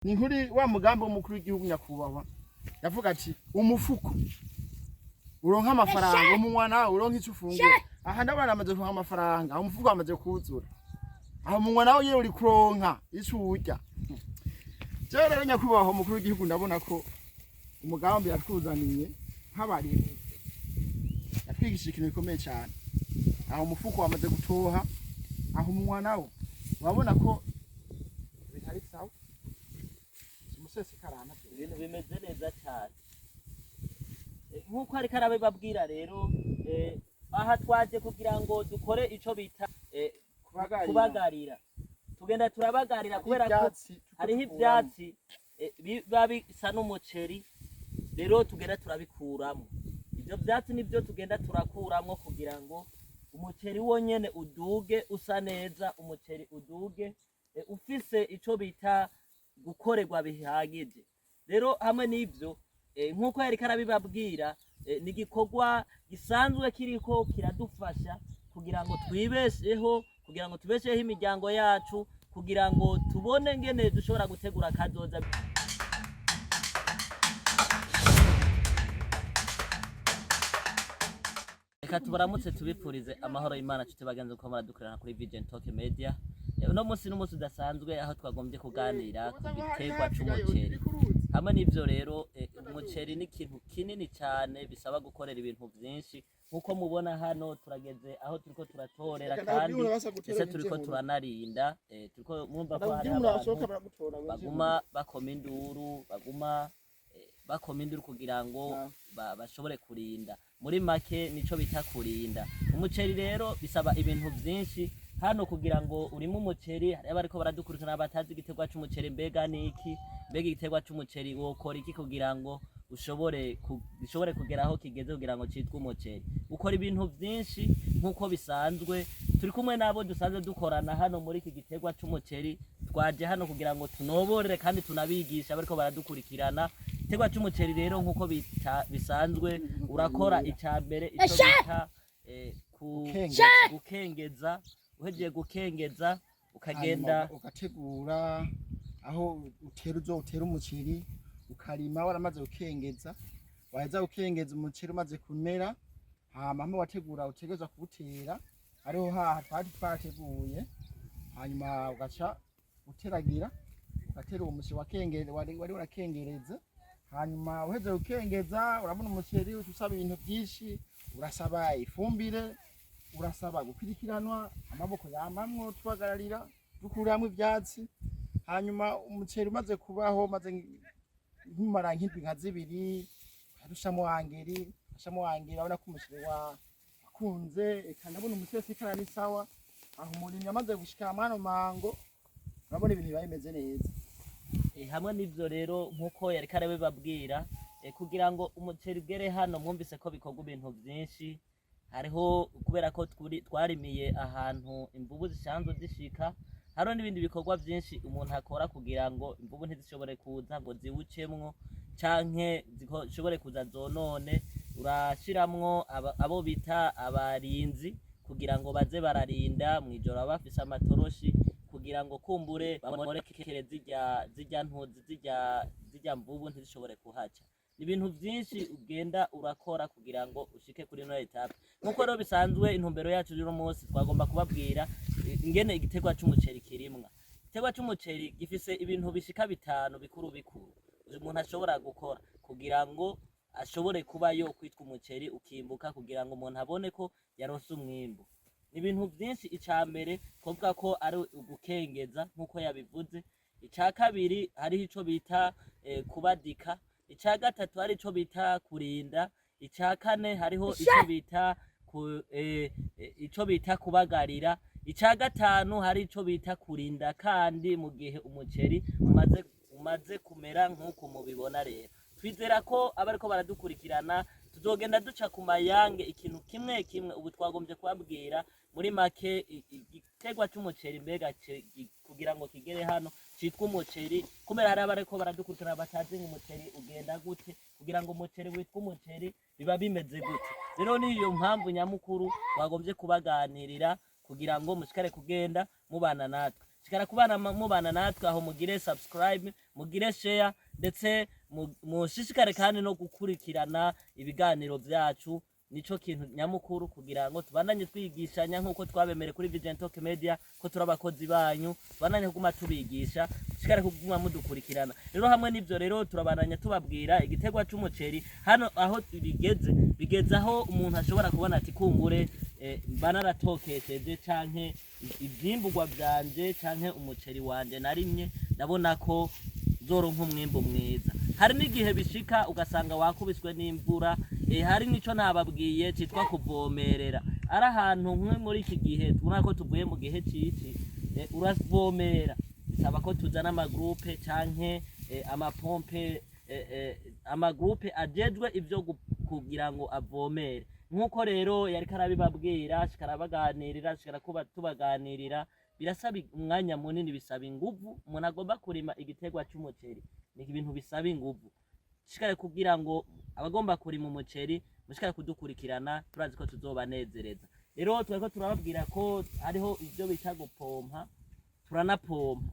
ni nkuri wa mugambo w'umukuru w'igihugu nyakubahwa yavuga ati umufuko uronka amafaranga umunwa nawe uronka icyo ufungura aha ndabona amaze kuronka amafaranga aho umufuko amaze kuzura aho umunwa nawe yewe uri kuronka icyo urya je rero nyakubahwa umukuru w'igihugu ndabona ko umugambi yatuzaniye nk'abarimyi yatwigishije ikintu gikomeye cyane aho umufuko wamaze gutoha aho umunwa nawe urabona ko bitari sawa simusesekarana ibintu bimeze neza cyane nk'uko ariko arabibabwira rero aha twaje kugira ngo dukore ico bita kubagarira tugenda turabagarira kubera ko hariho ivyatsi biba bisa n'umuceri rero tugenda turabikuramo ivyo vyatsi nivyo tugenda turakuramo kugira ngo umuceri wonyene uduge usa neza umuceri uduge ufise ico bita gukorerwa bihagije rero hamwe n'ivyo nk'uko yariko arabibabwira ni igikorwa gisanzwe kiriko kiradufasha kugira ngo twibesheho kugira ngo tubesheho imiryango yacu kugira ngo tubone ngene dushobora gutegura akazoza reka tubaramutse tubipfurize amahoro y'Imana nshuti bagenzi ko muradukurana kuri Vision Talk Media uno munsi n'umunsi udasanzwe aho twagombye kuganira ku giterwa c'umuceri hamwe n'ivyo rero umuceri ni ikintu kinini cyane bisaba gukorera ibintu byinshi nkuko mubona hano turageze aho turiko turatorera kandi ese turiko turanarinda turiko mwumva ko hari baguma bakoma induru kugira ngo bashobore kurinda muri make nico bita kurinda umuceri rero bisaba ibintu byinshi hano kugira ngo urimo umuceri hari bariko baradukurikirana batazi igiterwa c'umuceri mbega niki mbega igiterwa c'umuceri wokora iki kugira ngo ushobore kugera aho kigeze kugira ngo citwe umuceri ukora ibintu byinshi nkuko bisanzwe turi kumwe nabo dusanzwe dukorana hano muri iki giterwa c'umuceri twaje hano kugira ngo tunoborere kandi tunabigisha bariko baradukurikirana igiterwa c'umuceri rero nkuko bisanzwe urakora icambere ico bita gukengeza uhejeje gukengeza ukagenda ugategura aho utera umuceri ukarima waramaze gukengeza waheza gukengeza umuceri umaze kumera hama wategura utegeza kuwutera ariho haha twateguye hanyuma ugaca uteragira ugatera uwo muceri wakengere wari urakengereza hanyuma uheze gukengeza urabona umuceri usaba ibintu byinshi urasaba ifumbire urasaba gukurikiranwa amaboko yamamwo tubagararira dukuramwe ivyatsi hanyuma umuceri umaze kubaho maze nk'umara nk'indwi nka zibiri udushamo wangeri abona ko umuceri wakunze eka ndabona umuceri karani sawa aho umurimyi amaze gushika amano mango urabona ibintu biba bimeze neza hamwe n'ivyo rero nkuko yariko arabibabwira kugira ngo umuceri ugere hano mwumvise ko bikorwa ibintu byinshi hariho kubera ko twarimiye ahantu imvubu zisanzwe zishika hariho n'ibindi bikorwa byinshi umuntu akora kugira ngo imvubu ntizishobore kuza ngo ziwucemwo canke zishobore kuza zonone urashiramwo abo bita abarinzi kugira ngo baze bararinda mwijoro baba bafise amatoroshi kugira ngo kumbure bamorekere zirya ntuzi zirya mvubu ntizishobore kuhaca ibintu byinshi ugenda urakora kugira ngo ushike kuri no etape nkuko rero bisanzwe intumbero yacu y'uno munsi twagomba kubabwira ingene igiterwa c'umuceri kirimwa igiterwa c'umuceri gifise ibintu bishika bitanu bikuru umuntu ashobora gukora kugira ngo ashobore kuba yo kwitwa umuceri ukimbuka kugira ngo umuntu abone ko yarose umwimbu ibintu byinshi icambere kuvuga ko ari ugukengeza nkuko yabivuze ica kabiri hariho ico bita kubadika ica gatatu hari ico bita kurinda ica kane hariho ico bita kubagarira ica gatanu hari ico bita kurinda kandi mu gihe umuceri umaze kumera nkuko mubibona rero twizera ko abariko baradukurikirana tuzogenda duca ku mayange ikintu kimwe kimwe ubu twagombye kubabwira muri make igiterwa c'umuceri mbega kugira ngo kigere hano citwa umuceri kumera hari abariko baradukurikirana batazi umuceri ugenda gute kugira ngo umuceri witwa umuceri biba bimeze gute rero niyo mpamvu nyamukuru twagombye kubaganirira kugira ngo mushikare kugenda mubana natwe shikara kubana mubana natwe aho mugire subscribe mugire share ndetse mushishikare kandi no gukurikirana ibiganiro vyacu nico kintu nyamukuru kugira ngo tubandanye twigishanya nkuko twabemere kuri Vision Talk Media ko turabakozi banyu tubandanye kuguma tubigisha shikare kuguma mudukurikirana rero hamwe n'ivyo rero turabandanya tubabwira igitegwa c'umuceri hano aho bigeze aho umuntu ashobora kubona ati kumbure banaratokesheje canke ivyimburwa vyanje canke umuceri wanje narimye ndabona ko zoronka umwimbo mwiza hari n'igihe bishika ugasanga wakubiswe n'imvura hari nico nababwiye citwa kuvomerera ari ahantu nkwe muri iki gihe tubona ko tuvuye mu gihe cici uravomera bisaba ko tuzana amagroupe canke amapompe amagroupe ajejwe ivyo kugira ngo avomere nkuko rero yari karabibabwira shikarabaganirira shikarakuba tubaganirira birasaba umwanya munini bisaba inguvu umuntu agomba kurima igitegwa c'umuceri ni ibintu bisaba inguvu shikare kugira ngo abagomba kurima umuceri mushikare kudukurikirana turazi ko tuzobanezereza rero tweko turababwira ko hariho ivyo bita gupompa turanapompa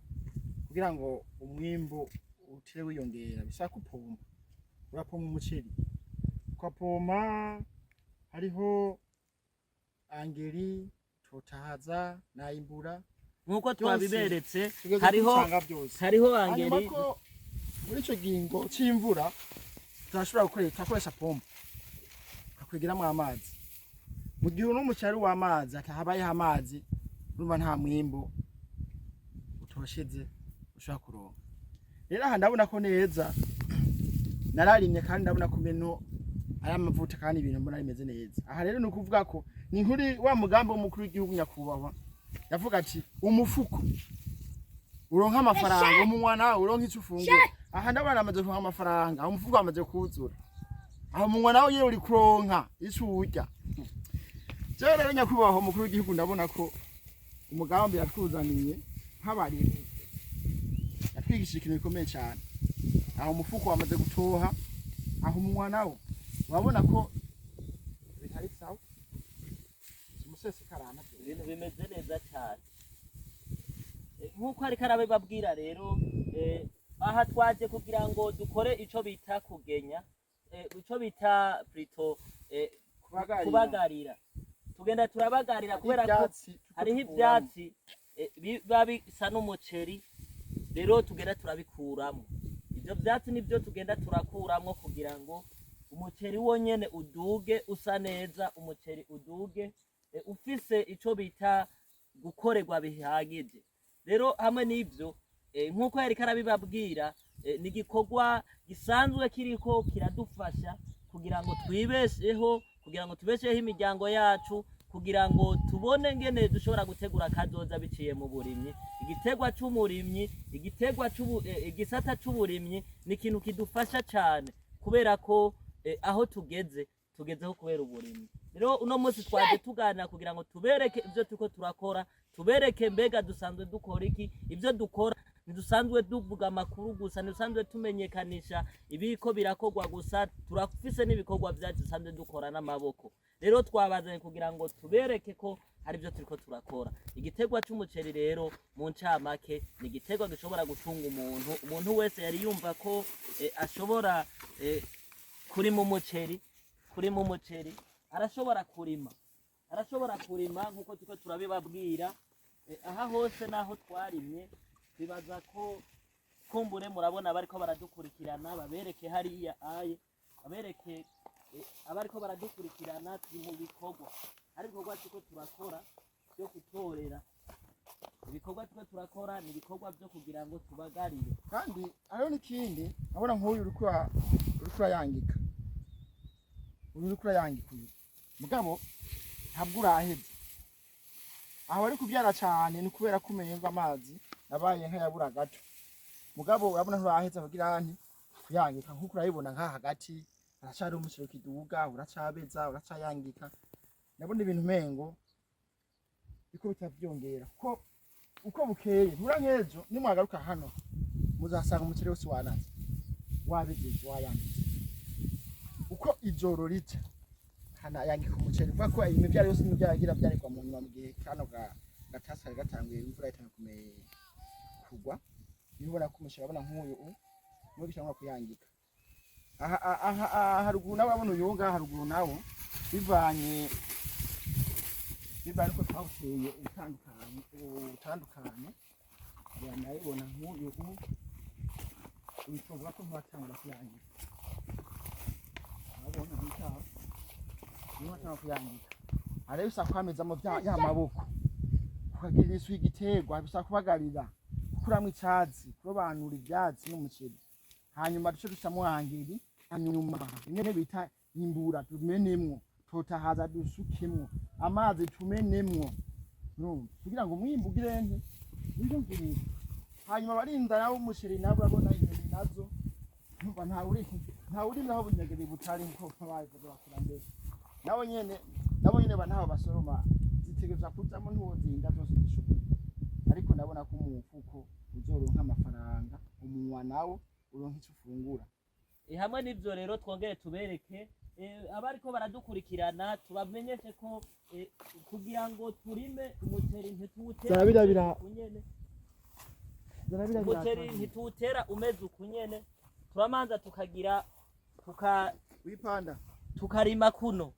kugira ngo umwimbo utire wiyongera bisaba kupompa urapompa umuceri ukapompa hariho angeri totahaza na imbura nkuko twabiberetse hariho angeri muri ico gingo c'imvura turashobora gukoresha pompa akwigiramwo amazi mu gihe n'umuceri w'amazi akahabayeho amazi urumva nta mwimbo utosheze ushobora kuronka rero aha ndabona ko neza nararimye kandi ndabona ko meno aya mavuta kandi ibintu mbona bimeze neza aha rero ni ukuvuga ko ni nkuri wa mugambi w'umukuru w'igihugu nyakubahwa yavuga ati umufuko uronka amafaranga umunwa nawe uronka ico ufungura aha ndabona amaze kuronka amafaranga aho umufuko amaze kuzura aho umunwa nawe yewe uri kuronka ico urya je rero nyakubahwa umukuru w'igihugu ndabona ko umugambi yatuzaniye nk'abarimyi yatwigishije ikintu gikomeye cyane aho umufuko wamaze gutoha aho umunwa nawe wabona ko bitari sawa umusese karana ibintu bimeze neza cyane nkuko ari karabibabwira rero aha twaje kugira ngo dukore ico bita kugenya ico bita plutôt kubagarira tugenda turabagarira kubera ko hariho ivyatsi biba bisa n'umuceri rero tugenda turabikuramwo ivyo vyatsi nivyo tugenda turakuramwo kugira ngo umuceri wonyene uduge usa neza umuceri uduge ufise ico bita gukorerwa bihagije rero hamwe n'ivyo nkuko yari karabibabwira ni igikorwa gisanzwe kiriko kiradufasha kugira ngo twibesheho kugira ngo tubesheho imiryango yacu kugira ngo tubone ngene dushobora gutegura kazoza biciye mu burimyi igitegwa c'umurimyi igisata c'uburimyi ni ikintu kidufasha cyane kubera ko aho tugezeho kubera uburimyi rero uno munsi twaje tuganira kugira ngo tubereke ivyo turiko turakora tubereke mbega dusanzwe dukora iki ivyo dukora ntidusanzwe duvuga amakuru gusa ntidusanzwe tumenyekanisha ibiko birakorwa gusa turafise n'ibikorwa vyacu dusanzwe dukora n'amaboko rero twabazanye kugira ngo tubereke ko hari ivyo turiko turakora igitegwa c'umuceri rero mu ncamake ni igitegwa gishobora gutunga umuntu wese yari yumva ko ashobora kurima umuceri arashobora kurima nkuko turiko turabibabwira aha hose naho twarimye bibaza ko kumbure murabona bariko baradukurikirana babereke hariya babereke abariko baradukurikirana turi mu bikorwa ari ibikorwa turiko turakora byo gutorera ibikorwa turiko turakora ni ibikorwa byo kugira ngo tubagarire kandi hariho n'ikindi abona nk'uyu uriko urayangika uyu mugabo ntabwo uraheze aho ari kubyara cyane ni kubera ko umenga amazi nabaye nk'ayabura gato mugabo urabona nturaheze kugira nti kuyangika nkuko urayibona nka hagati aracari umuceri kiduga uracabeza uracayangika nabona ibintu mengo biko bitavyongera ko uko bukeye ntura nkejo nimwagaruka hano muzasanga umuceri wose wanaze wabigize wayangitse uko ijoro rica hana yangika umuceri vuga ko imivyaro yose n'ibyagira byarekwa mu nyuma mu gihe kano gatasa gatanguye imvura itanguye kugwa nibona ko umuceri abona nk'uyu mwe bishobora kuyangika aha haruguru nawe abona uyu ngaha haruguru nawo bivanye ko twawuteye utandukanye yanayibona nk'uyu ubitovuga ko ntiwatangura kuyangika abona nk'icyaha ntiwatangura kuyangika arebe bisa kwamezamo ya maboko ukagira isu y'igiterwa bisa kubagarira gukuramwo icyatsi kurobanura ibyatsi n'umuceri hanyuma duce ducamo angeri hanyuma imwe bita bimbura tumenemwo totahaza dusukemwo amazi tumenemwo kugira ngo umwimbu ugire nte niyumvire hanyuma barinda nawo umuceri nabo babona inyoni nazo numva nta uri naho bunyegere butari nko babivuze bakura mbere nabo nyene bantaho basoroma zitegereza kuzamo ntiwozinda zose zishoboye ariko ndabona ko umufuko uzoronka amafaranga umunwa nawo uronka icyo ufungura hamwe n'ibyo rero twongere tubereke abariko baradukurikirana tubamenyeshe ko kugira ngo turime umuceri ntituwutera umeze uku nyene turamanza tukarima kuno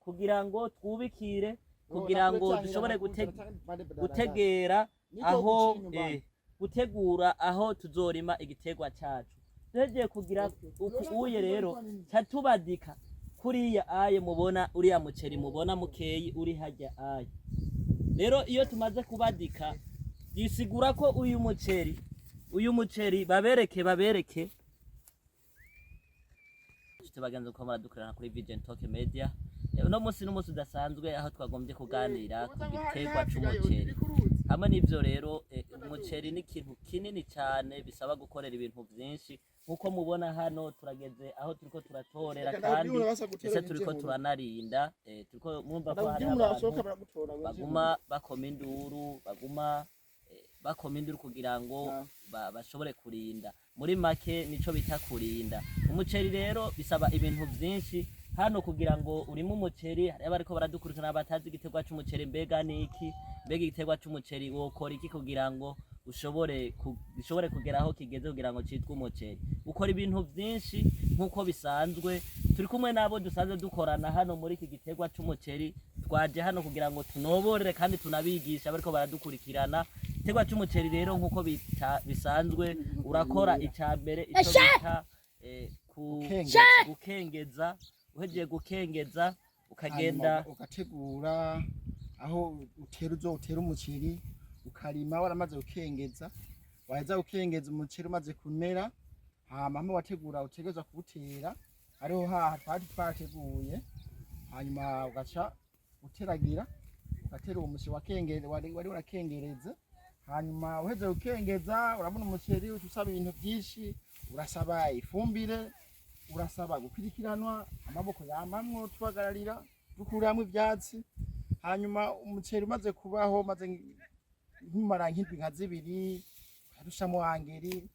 kugira ngo twubikire kugira ngo dushobore gutegura aho tuzorima igiterwa cacu tugiye kugira uye rero catubadika kuriya aye mubona uriya muceri mubona mukeyi uri hajya aye rero iyo tumaze kubadika yisigura ko uyu muceri babereke tubagenza ko baradukorana kuri Vision Talk Media no munsi n'umunsi udasanzwe aho twagombye kuganira ku giterwa c'umuceri hamwe n'ivyo rero umuceri ni ikintu kinini cyane bisaba gukorera ibintu byinshi nkuko mubona hano turageze aho turiko turatorera kandi ese turiko turanarinda turiko mwumva ko hari abantu baguma bakoma induru kugira ngo bashobore kurinda muri make nico bita kurinda umuceri rero bisaba ibintu byinshi hano kugira ngo urimo umuceri hari abariko baradukurikirana batazi igiterwa c'umuceri mbega igiterwa c'umuceri wokora iki kugira ngo ushobore kugera aho kigeze kugira ngo citwe umuceri ukora ibintu byinshi nkuko bisanzwe turi kumwe nabo dusanzwe dukorana hano muri iki giterwa c'umuceri twaje hano kugira ngo tunoborere kandi tunabigisha abariko baradukurikirana igiterwa c'umuceri rero nkuko bisanzwe urakora icambere ico bita gukengeza uhejeje gukengeza ukagenda ugategura aho utera umuceri ukarima waramaze gukengeza waheza gukengeza umuceri umaze kumera hama wategura utegeza kuwutera ariho twari twateguye hanyuma ugaca uteragira ugatera uwo muceri wakengere wari urakengereza hanyuma uheze gukengeza urabona umuceri usaba ibintu byinshi urasaba ifumbire urasaba gukurikiranwa amaboko yamamwo tubagararira dukuramwo ibyatsi hanyuma umuceri umaze kubaho maze nkumara nk'indwi nka zibiri ukadushamo angeri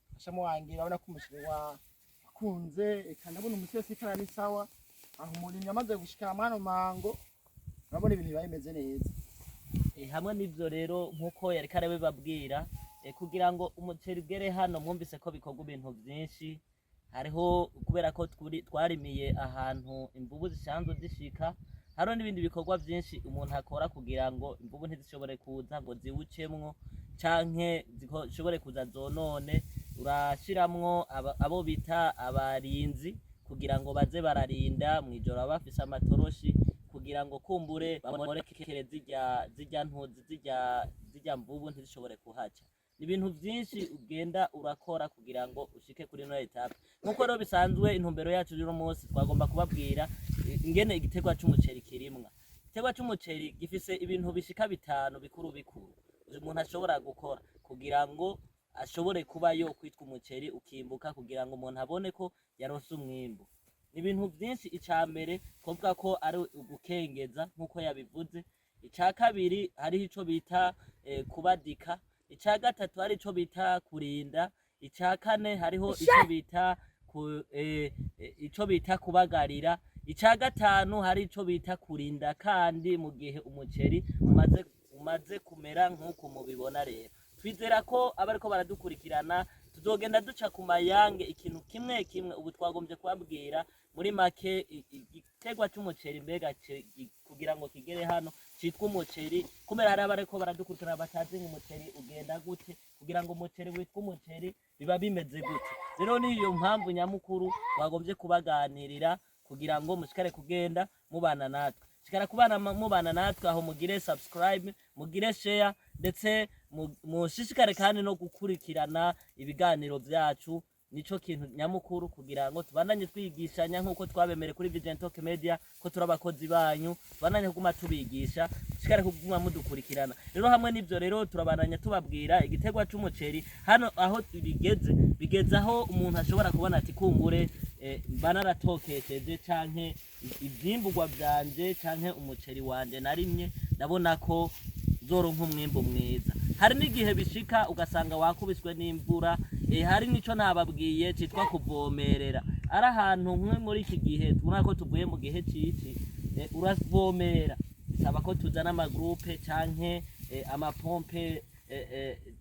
urabona ko umuceri wakunze eka ndabona umuceri sikara ni sawa aho umurimyi amaze gushika mano mango urabona ibintu biba bimeze neza hamwe n'ivyo rero nkuko yari karabe babwira kugira ngo umuceri ugere hano mwumvise ko bikorwa ibintu byinshi hariho kubera ko twarimiye ahantu imvubu zisanzwe zishika hariho n'ibindi bikorwa byinshi umuntu akora kugira ngo imvubu ntizishobore kuza ngo ziwucemwo canke zishobore kuza zonone urashiramwo abo bita abarinzi kugira ngo baze bararinda mwijoro baba bafise amatoroshi kugira ngo kumbure bamorekere zirya ntuzi zirya mvubu ntizishobore kuhaca ibintu byinshi ugenda urakora kugira ngo ushike kuri no etape nkuko rero bisanzwe intumbero yacu rero munsi twagomba kubabwira ingene igiterwa c'umuceri kirimwa igiterwa c'umuceri gifise ibintu bishika bitanu bikuru umuntu ashobora gukora kugira ngo ashobore kuba yo kwitwa umuceri ukimbuka kugira ngo umuntu abone ko yaronse umwimbu ibintu byinshi icambere kuvuga ko ari ugukengeza nkuko yabivuze ica kabiri hariho ico bita kubadika ica gatatu hari ico bita kurinda ica kane hariho ico bita kubagarira ica gatanu hari ico bita kurinda kandi mu gihe umuceri umaze kumera nkuko mubibona rero twizera ko abariko baradukurikirana tuzogenda duca ku mayange ikintu kimwe kimwe. Ubu twagombye kubabwira muri make igiterwa c'umuceri mbega kugira ngo kigere hano citwa umuceri, kubera hari abariko baradukurikirana batazi ngo umuceri ugenda gute, kugira ngo umuceri witwa umuceri biba bimeze gute. Rero niyo mpamvu nyamukuru twagombye kubaganirira kugira ngo mushikare kugenda mubana natwe, shikara kubana mubana natwe aho mugire subscribe, mugire share, ndetse mushishikare kandi no gukurikirana ibiganiro vyacu. Nico kintu nyamukuru kugira ngo tubandanye twigishanya nkuko twabemere kuri Vision Talk Media ko turabakozi banyu, tubandanye kuguma tubigisha, shikare kuguma mudukurikirana. Rero hamwe n'ivyo rero turabandanya tubabwira igiterwa c'umuceri hano aho bigeze aho umuntu ashobora kubona ati kumbure banaratokesheje canke ivyimburwa vyanje canke umuceri wanje narimye ndabona ko zoronka umwimbo mwiza. Hari n'igihe bishika ugasanga wakubiswe n'imvura, hari nico nababwiye citwa kuvomerera. Ari ahantu nkwe muri iki gihe tubona ko tuvuye mu gihe cici, uravomera bisaba ko tuzana amagroupe canke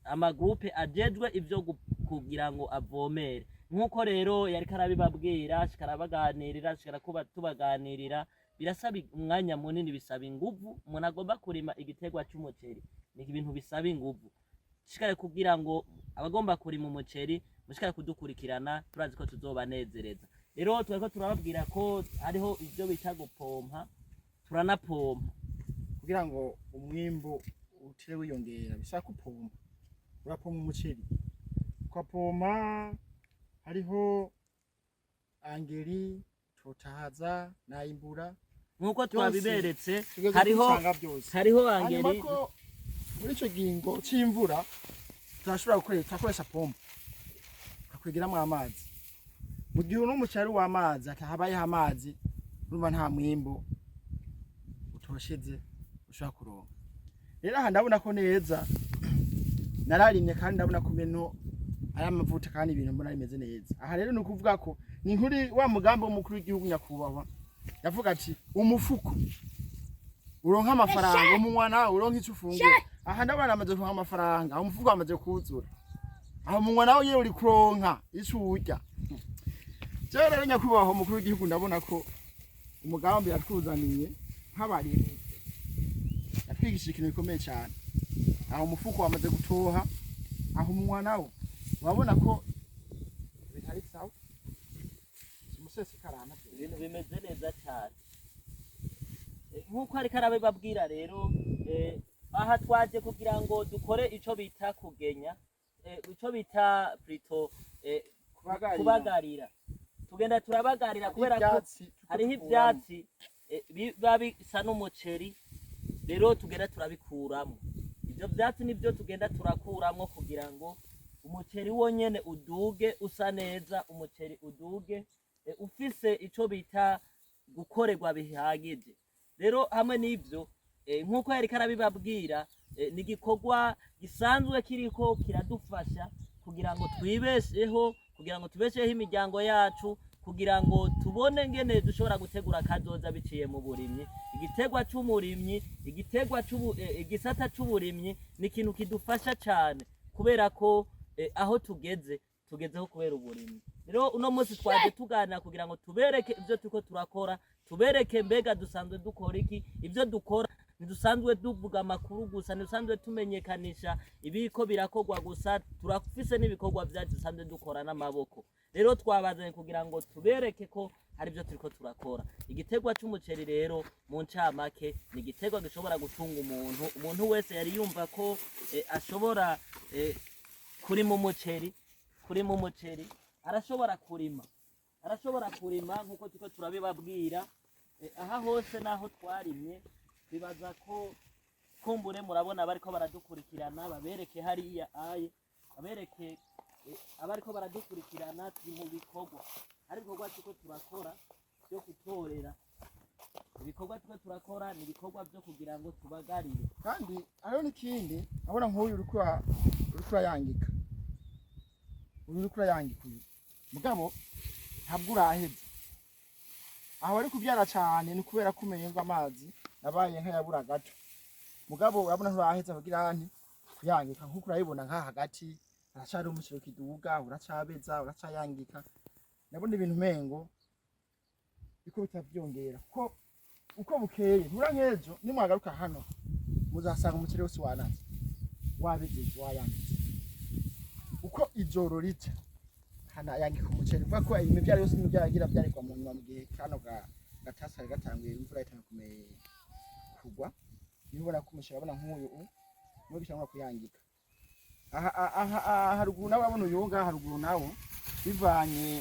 amagroupe ajejwe ivyo kugira ngo avomere. Nkuko rero yariko arabibabwira, shikarabaganirira, shikara kuba tubaganirira, birasaba umwanya munini, bisaba inguvu. Umuntu agomba kurima igiterwa c'umuceri ni ibintu bisaba inguvu. Shikare kugira ngo abagomba kurima umuceri mushikare kudukurikirana, turazi ko tuzobanezereza. Rero turiko turababwira ko hariho ivyo bita gupompa, turanapompa kugira ngo umwimbo utire wiyongera. Bisaba gupompa, urapompa umuceri ukapompa, hariho angeri, totahaza na imbura nkuko twabiberetse. Hariho angeri muri ico gingo c'imvura turashobora gukoresha pompa kakwegeramwo amazi. Mu gihe n'umuceri w'amazi atahabayeho amazi, urumva nta mwimbo utosheze ushobora kuronka. Rero aha ndabona ko neza nararimye kandi ndabona ko ibintu aya mavuta kandi ibintu mbona bimeze neza. Aha rero ni ukuvuga ko ni nkuri wa mugambi w'umukuru w'igihugu nyakubahwa yavuga ati umufuko uronka amafaranga, umunwa nawe uronka ico ufungura. Aha ndabona amaze kuronka amafaranga, aho umufuko amaze kuzura, aho umunwa nawe yewe uri kuronka ico urya. Jewe rero nyakubahwa umukuru w'igihugu ndabona ko umugambi yatuzaniye nk'abarimyi yatwigishije ikintu gikomeye cyane. Aho umufuko wamaze gutoha, aho umunwa nawe wabona ko bitari sawa, umusese karana ibintu bimeze neza cyane. Nkuko ariko arabibabwira rero, aha twaje kugira ngo dukore ico bita kugenya, ico bita plutôt kubagarira. Tugenda turabagarira kubera ko hariho ivyatsi biba bisa n'umuceri, rero tugenda turabikuramwo. Ivyo vyatsi nivyo tugenda turakuramwo kugira ngo umuceri wonyene uduge usa neza, umuceri uduge ufise ico bita gukorerwa bihagije. Rero hamwe n'ivyo nkuko yariko arabibabwira, ni igikorwa gisanzwe kiriko kiradufasha kugira ngo twibesheho, kugira ngo tubesheho imiryango yacu, kugira ngo tubone ngene dushobora gutegura kazoza biciye mu burimyi. Igiterwa c'umurimyi, igisata c'uburimyi ni ikintu kidufasha cane, kubera ko aho tugezeho kubera uburimyi. Rero uno munsi twaje tuganira kugira ngo tubereke ivyo turiko turakora, tubereke mbega dusanzwe dukora iki. Ivyo dukora ntidusanzwe duvuga amakuru gusa, ntidusanzwe tumenyekanisha ibiko birakorwa gusa, turafise n'ibikorwa vyacu dusanzwe dukora n'amaboko. Rero twabazanye kugira ngo tubereke ko hari ivyo turiko turakora. Igiterwa c'umuceri rero mu ncamake ni igiterwa gishobora gutunga umuntu wese yari yumva ko ashobora kurima umuceri, arashobora kurima nkuko turiko turabibabwira. Aha hose naho twarimye, bibaza ko kumbure murabona bariko baradukurikirana, babereke hariya aye, babereke abariko baradukurikirana. Turi mu bikorwa, hari ibikorwa turiko turakora byo gutorera. Ibikorwa turiko turakora ni ibikorwa byo kugira ngo tubagarire. Kandi hariho n'ikindi, abona nk'uyu uriko urayangika, mugabo ntabwo uraheze. Aho ari kubyara cyane ni kubera ko umenye ngo amazi nabaye nk'ayabura gato, mugabo urabona nturaheza kugira nti kuyangika nkuko urayibona nka hagati aracari umuceri kiduga uracabeza uracayangika nabona ibintu mengo biko bitavyongera ko uko bukeye ntura nkejo nimwagaruka hano muzasanga umuceri wose wanaze wabigize wayangitse uko ijoro rica hana yangika umuceri vuga ko ibintu byari yose n'ibyagira byarekwa mu nyuma mu gihe kano gatasari gatanguye imvura itanguye kugwa nibona ko umuceri abona nk'uyu no bishanga kuyangika aha haruguru nababona uyunga haruguru nawo bivanye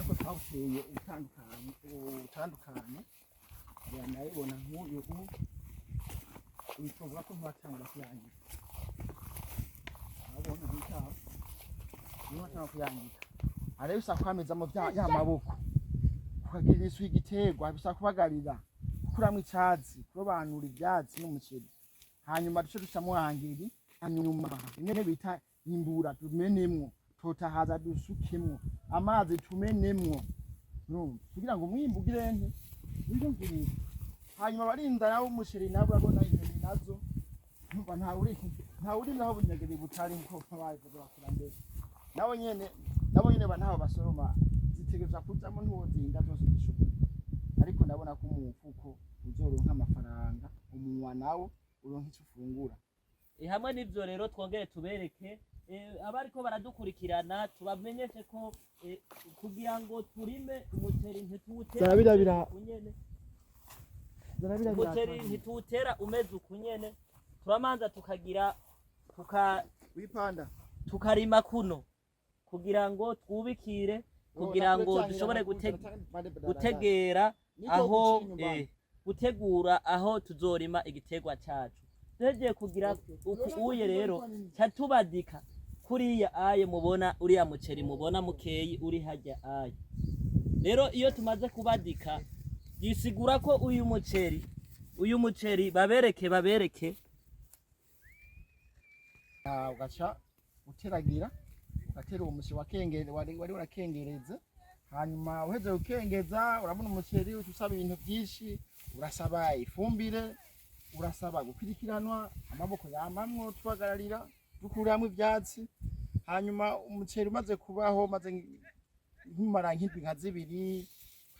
ko twawuteye utandukanye yanayibona nk'uyu ubivuga ko ntatangura kuyangika abona bitaho niba nta kuyangika arebe bisa kwamezamo ya maboko ukagirira isu y'igiterwa bisa kubagarira kuramwe icyatsi kurobanura ibyatsi n'umuceri hanyuma duce dushamo hangiri hanyuma imwe bita bimbura tumenemwo totahaza dusukemwo amazi tumenemwo kugira ngo mwimbu girente nibyo ngiri hanyuma barinda nawo umuceri nabo abona inyoni nazo numva nta uri naho bunyagiri butari nko baje bakura mbere nabo nyene banaho basoroma zitegeza kuzamo ntuzinda zose zishoboka ariko ndabona ko umufuko uzoronka amafaranga umunwa nawo uronka icyo ufungura hamwe n'ibyo rero twongere tubereke abariko baradukurikirana tubamenyeshe ko kugira ngo turime umuceri ntituwutera umeze ukunyene turamanza tukagira tukarima kuno kugira ngo twubikire kugira ngo dushobore gutegera aho gutegura aho tuzorima igiterwa cyacu tugiye kugira uye rero cyatubadika kuriya aye mubona uriya muceri mubona mukeyi uri hajya aye rero iyo tumaze kubadika yisigura ko uyu muceri babereke ugaca uteragira ugatera uwo muceri wakengere wari urakengereze hanyuma uheze ukengeza urabona umuceri usaba ibintu byinshi urasaba ifumbire urasaba gukurikiranwa amaboko yamamwo tubagararira dukuramwe ibyatsi hanyuma umuceri umaze kubaho maze nk'umara nk'indwi nka zibiri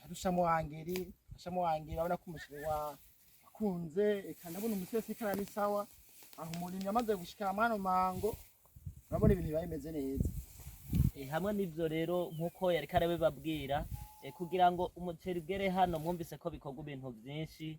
dushamo hangeri abona ko umuceri wakunze eka ndabona umuceri karani sawa aho umurimyi amaze gushika amano mango urabona ibintu biba bimeze neza hamwe n'ibyo rero nk'uko yari karabe babwira kugira ngo umuceri ugere hano mwumvise ko bikorwa ibintu byinshi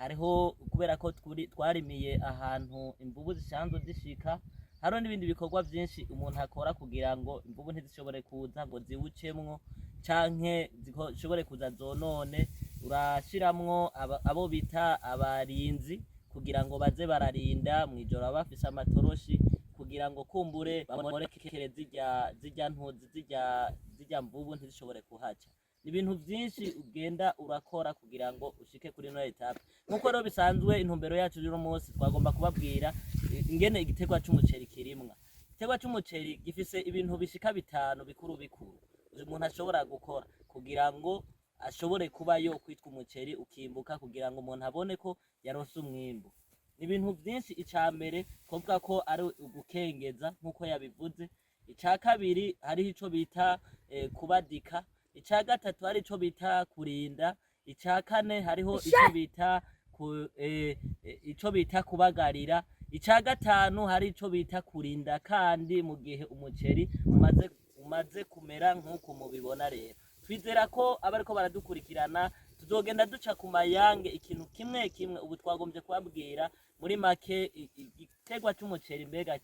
hariho kubera ko twarimiye ahantu imvubu zisanzwe zishika hariho n'ibindi bikorwa byinshi umuntu akora kugira ngo imvubu ntizishobore kuza ngo ziwucemwo canke zishobore kuza zonone urashiramwo abo bita abarinzi kugira ngo baze bararinda mwijoro baba bafise amatoroshi kugira ngo kumbure bamorekere zirya ntuzi zirya mvubu ntizishobore kuhaca ibintu byinshi ugenda urakora kugira ngo ushike kuri no etape nkuko rero bisanzwe intumbero yacu y'uno munsi twagomba kubabwira ingene igiterwa c'umuceri kirimwa igiterwa c'umuceri gifise ibintu bishika bitanu bikuru umuntu ashobora gukora kugira ngo ashobore kuba yo kwitwa umuceri ukimbuka kugira ngo umuntu abone ko yarose umwimbu ibintu byinshi icambere kuvuga ko ari ugukengeza nkuko yabivuze ica kabiri hariho ico bita kubadika ica gatatu hari ico bita kurinda ica kane hariho ico bita kubagarira ica gatanu hari ico bita kurinda kandi mu gihe umuceri umaze kumera nk'uko mubibona rero twizera ko abariko baradukurikirana tuzogenda duca ku mayange ikintu kimwe ubu twagombye kubabwira muri make igiterwa c'umuceri mbega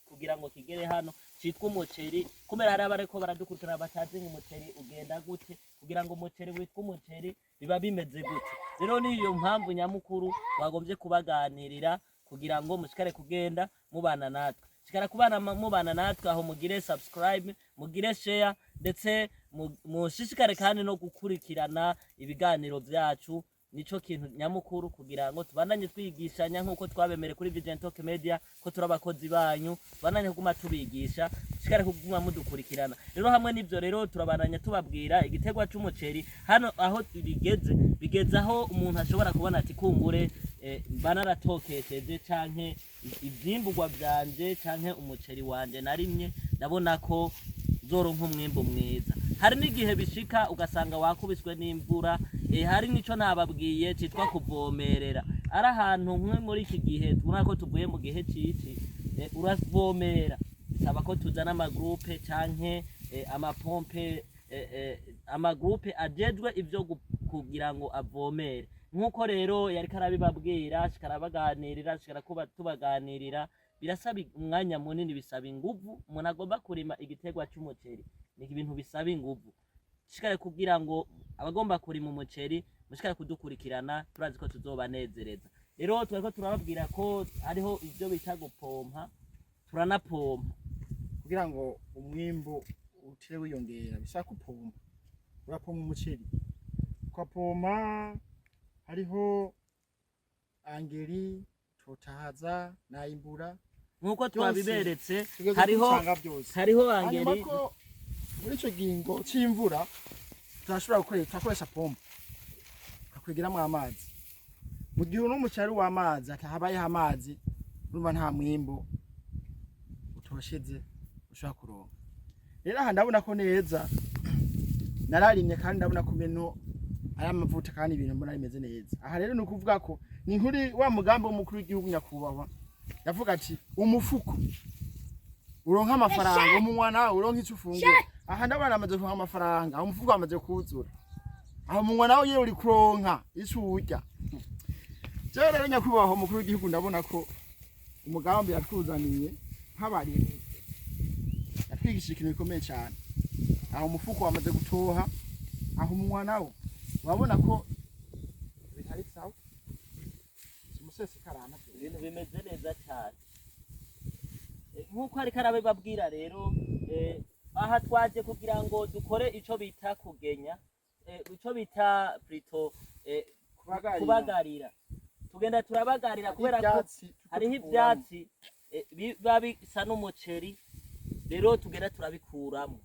kugira ngo kigere hano citwa umuceri kumera hari abariko baradukurikirana batazi nk'umuceri ugenda gute kugira ngo umuceri witwa umuceri biba bimeze gute rero niyo mpamvu nyamukuru twagombye kubaganirira kugira ngo mushikare kugenda mubana natwe shikara mubana natwe aho mugire subscribe mugire share ndetse mushishikare kandi no gukurikirana ibiganiro byacu nico kintu nyamukuru kugira ngo tubandanye twigishanya nkuko twabemere kuri Vision Talk Media ko turabakozi banyu tubandanye kuguma tubigisha shikare kuguma mudukurikirana rero hamwe n'ivyo rero turabandanya tubabwira igiterwa c'umuceri hano aho bigeze aho umuntu ashobora kubona ati kumbure mba naratokesheje canke ivyimburwa vyanje canke umuceri wanje narimye ndabona ko zoronka umwimbu mwiza. Hari n'igihe bishika ugasanga wakubiswe n'imvura, hari nico nababwiye citwa kuvomerera. Ari ahantu nkwe muri iki gihe tubona ko tuvuye mu gihe cici, uravomera bisaba ko tuzana amagroupe canke amapompe, amagroupe ajejwe ivyo kugira ngo avomere. Nkuko rero yariko arabibabwira, shikarabaganirira, tubaganirira, birasaba umwanya munini, bisaba inguvu. Umuntu agomba kurima igiterwa c'umuceri ni ibintu bisaba inguvu. Shikare kugira ngo abagomba kurima umuceri mushikare kudukurikirana, turazi ko tuzobanezereza. Rero twariko turababwira ko hariho ivyo bita gupompa, turanapompa kugira ngo umwimbu utire wiyongera. Bisaba kupompa, urapompa umuceri ukapompa, hariho angeri, totahaza na imbura nkuko twabiberetse. hariho angeri muri ico gingo c'imvura turashobora gukoresha pompa ukakwegeramo amazi. Mu gihe n'umuceri w'amazi atahabayeho amazi, urumva nta mwimbu utosheze ushobora kuronka. Rero aha ndabona ko neza nararimye kandi ndabona ko ibintu ari amavuta kandi ibintu mbona bimeze neza. Aha rero ni ukuvuga ko ni nkuri wa mugambi w'umukuru w'igihugu nyakubahwa yavuga ati umufuko uronka amafaranga, umunwa nawe uronka ico ufungura. Aha ndabona amaze kuronka amafaranga, umufuko amaze kuzura, aho umunwa nawe yewe uri kuronka ico urya. Jewe rero nyakubahwa umukuru w'igihugu ndabona ko umugambi yatuzaniye nk'abarimyi yatwigishije ikintu gikomeye cyane. Aho umufuko wamaze gutoha, aho umunwa nawe urabona ko bitari sawa, umusesi karana ibintu bimeze neza cyane. Nkuko ariko arabibabwira rero, aha twaje kugira ngo dukore ico bita kugenya, ico bita plutôt kubagarira. Tugenda turabagarira kubera ko hariho ivyatsi biba bisa n'umuceri, rero tugenda turabikuramwo.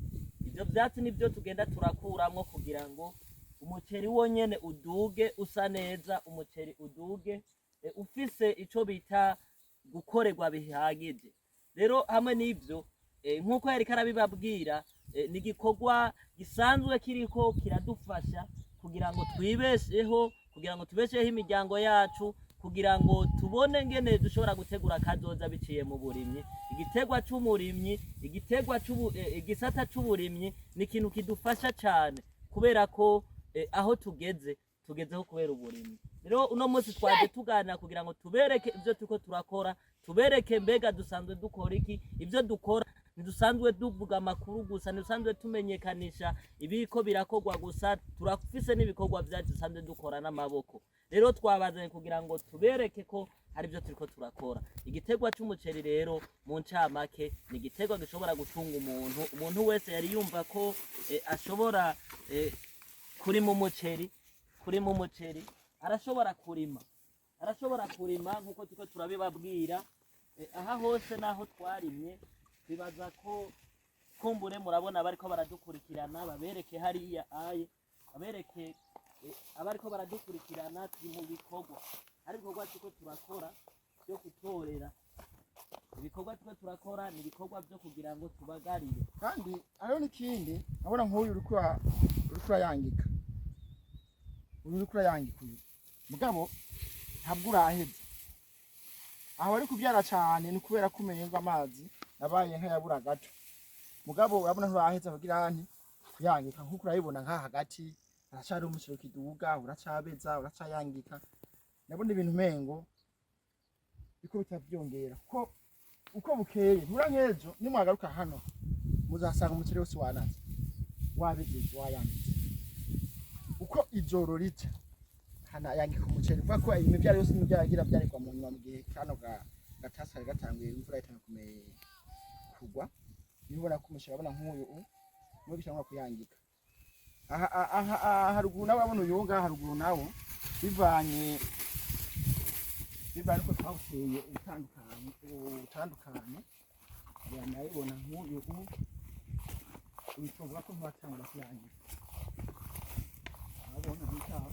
Ivyo vyatsi nivyo tugenda turakuramwo kugira ngo umuceri wonyene uduge usa neza, umuceri uduge ufise ico bita gukorerwa bihagije. Rero hamwe n'ivyo, nkuko yariko arabibabwira, ni igikorwa gisanzwe kiriko kiradufasha kugira ngo twibesheho, kugira ngo tubesheho imiryango yacu, kugira ngo tubone ngene dushobora gutegura kazoza biciye mu burimyi. Igiterwa c'umurimyi, igisata c'uburimyi ni ikintu kidufasha cane, kubera ko aho tugezeho kubera uburimyi. Rero uno munsi twaje tuganira kugira ngo tubereke ivyo turiko turakora, tubereke mbega dusanzwe dukora iki. Ivyo dukora ntidusanzwe duvuga amakuru gusa, ntidusanzwe tumenyekanisha ibiko birakorwa gusa, turafise n'ibikorwa vyacu dusanzwe dukora n'amaboko. Rero twabazanye kugira ngo tubereke ko hari ivyo turiko turakora. Igiterwa c'umuceri rero mu ncamake ni igiterwa gishobora gutunga umuntu wese yari yumva ko ashobora kurima umuceri, arashobora kurima nkuko turiko turabibabwira. Aha hose naho twarimye, bibaza ko kumbure murabona bariko baradukurikirana, babereke hariya aye, babereke abariko baradukurikirana. Turi mu bikorwa, hari ibikorwa turiko turakora byo gutorera. Ibikorwa turiko turakora ni ibikorwa byo kugira ngo tubagarire. Kandi hariho n'ikindi, abona nk'uyu uriko urayangika, mugabo ntabwo uraheze. Aho ari kubyara cyane ni kubera ko umenye ngo amazi nabaye nk'ayabura gato, mugabo urabona nturaheze kugira nti kuyangika. Nkuko urayibona nka hagati aracari umuceri kiduga, uracabeza, uracayangika. Nabona ibintu mengo biko bitavyongera ko uko bukeye. Ntura nkejo nimwagaruka hano muzasanga umuceri wose wanaze, wabigize, wayangitse. Uko ijoro rica hana yangika umuceri, kuko ko imivyaro yose n'ibyagira byarekwa mu nyuma mu gihe kano gatasari gatanguye imvura itanguye kugwa. Nibona ko umuceri abona nk'uyu mubishanga kuyangika. Aha haruguru nawe abona uyunga haruguru nawo bivanye ko twawuteye utandukanye. Yanayibona nk'uyu ubitungwa ko ntiwatangura kuyangika. Abona bitaho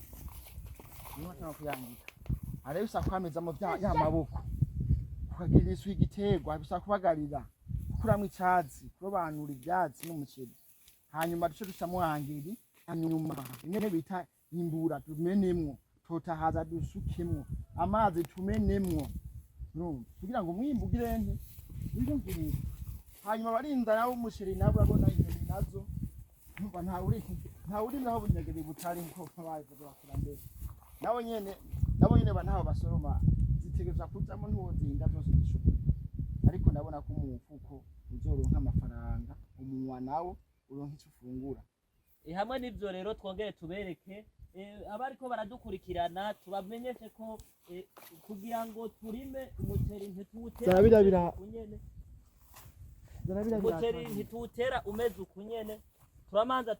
niba nta kuyangika, hari bisaba kwamezamo ya maboko ukagira isuku igiterwa bisaba kubagarira gukuramwo icyatsi kurobanura ivyatsi n'umuceri hanyuma duce dushamo angeri hanyuma imwe bita bimbura tumenemwo totahaza dusukemwo amazi tumenemwo kugira ngo umwimbu ugirente wiyongere hanyuma barinda nawo umuceri nabo abona inyoni nazo numva nta uri naho bunyagiri butari nko baje bakura mbere nabo nyene banaho basoroma zitegereza kujamo ntuwozinda zose zishuka ariko ndabona ko umufuko uzoronka amafaranga umunwa nawo uronka icyo ufungura hamwe n'ibyo rero twongere tubereke abariko baradukurikirana tubamenyeshe ko kugira ngo turime umuceri ntituwutera umeze uku nyene turamanza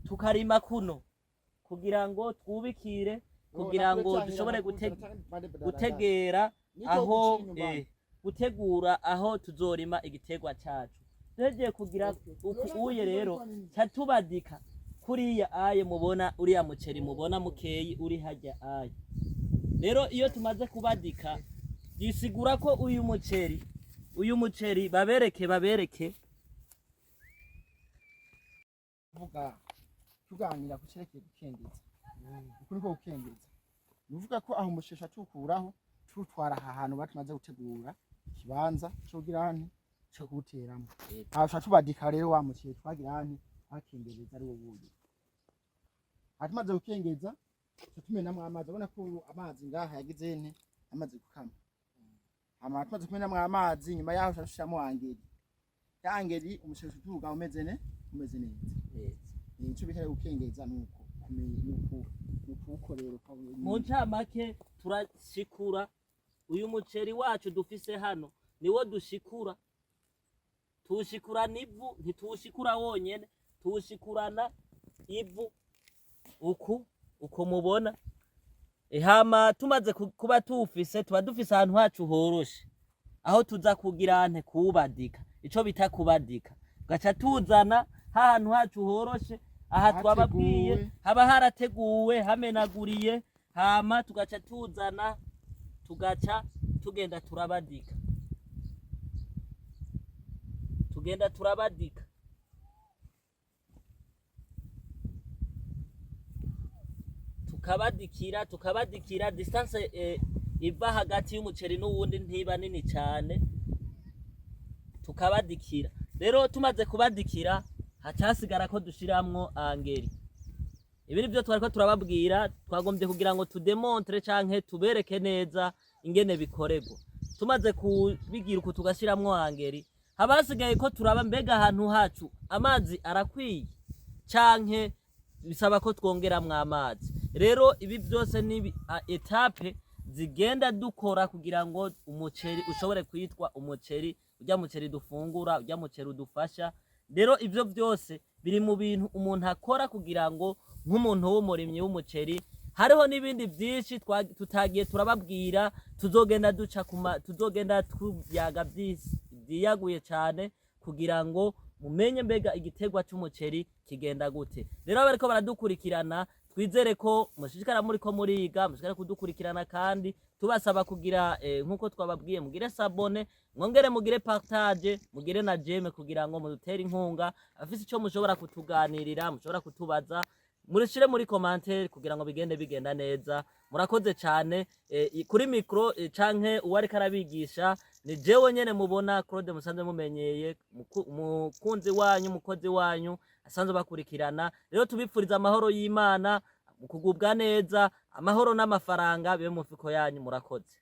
tukarima kuno kugira ngo twubikire kugira ngo dushobore gutegera aho gutegura aho tuzorima igiterwa cacu tugiye kugira uye rero catubadika kuriya aye mubona uriya muceri mubona mukeyi uri hajya aye rero iyo tumaze kubadika gisigura ko uyu muceri babereke vuga tuganira ku cerekeye gukengeza ukuri ko gukengeza nuvuga ko aho umushesha tukuraho tutwara aha hantu batumaze gutegura ikibanza cyo girane cyo guteramo aho tubadika rero wa muceri twagira hano akengereza ari wo buye atumaze gukengeza tumenamwe amazi abona ko amazi ngaha yagize nte amaze gukama atumaze kumenamwe amazi nyuma yaho shashamo angeri yangeri umushesha tuvuga umeze neza nico bitare gukengeza nuko ukorera mu ncamake turashikura uyu muceri wacu dufise hano niwo dushikura tuwushikura n'ivu ntituwushikura wonyene tuwushikurana ivu uko mubona hama tumaze kuba tuwufise tuba dufise ahantu hacu horoshe aho tuza kugira nte kuwubadika ico bita kubadika gaca tuzana hahantu hacu horoshe aha twababwiye haba harateguwe hamenaguriye hama tugaca tuzana tugaca tugenda turabadika tukabadikira distance iva hagati y'umuceri n'uwundi ntiba nini cyane tukabadikira rero tumaze kubadikira hacasigara ko dushiramwo angeri ibi nivyo twariko turababwira twagombye kugira ngo tudemontre canke tubereke neza ingene bikorerwa tumaze kubigira uko tugashiramwo angeri habasigaye ko turaba mbega ahantu hacu amazi arakwiye canke bisaba ko twongeramwo amazi rero ibi byose ni etape zigenda dukora kugira ngo umuceri ushobore kwitwa umuceri urya muceri dufungura urya muceri udufasha rero ivyo byose biri mu bintu umuntu akora kugira ngo nk'umuntu w'umurimyi w'umuceri hariho n'ibindi byinshi tutagiye turababwira tuzogenda tubyaga byiyaguye cyane kugira ngo mumenye mbega igiterwa cy'umuceri kigenda gute rero bariko baradukurikirana twizere ko mushishikara muri ko muriga mushishikara kudukurikirana kandi tubasaba kugira nkuko twababwiye mugire sabone mwongere mugire partage mugire na jeme kugira ngo mudutere inkunga afise ico mushobora kutuganirira mushobora kutubaza murishire muri commentaire kugira ngo bigenda neza murakoze cyane kuri micro canke uwari karabigisha ni jewe nyene mubona Claude musanze mumenyeye mukunzi wanyu mukozi wanyu asanzwe bakurikirana rero tubipfuriza amahoro y'Imana kugubwa neza amahoro n'amafaranga bibe mu mfiko yanyu murakoze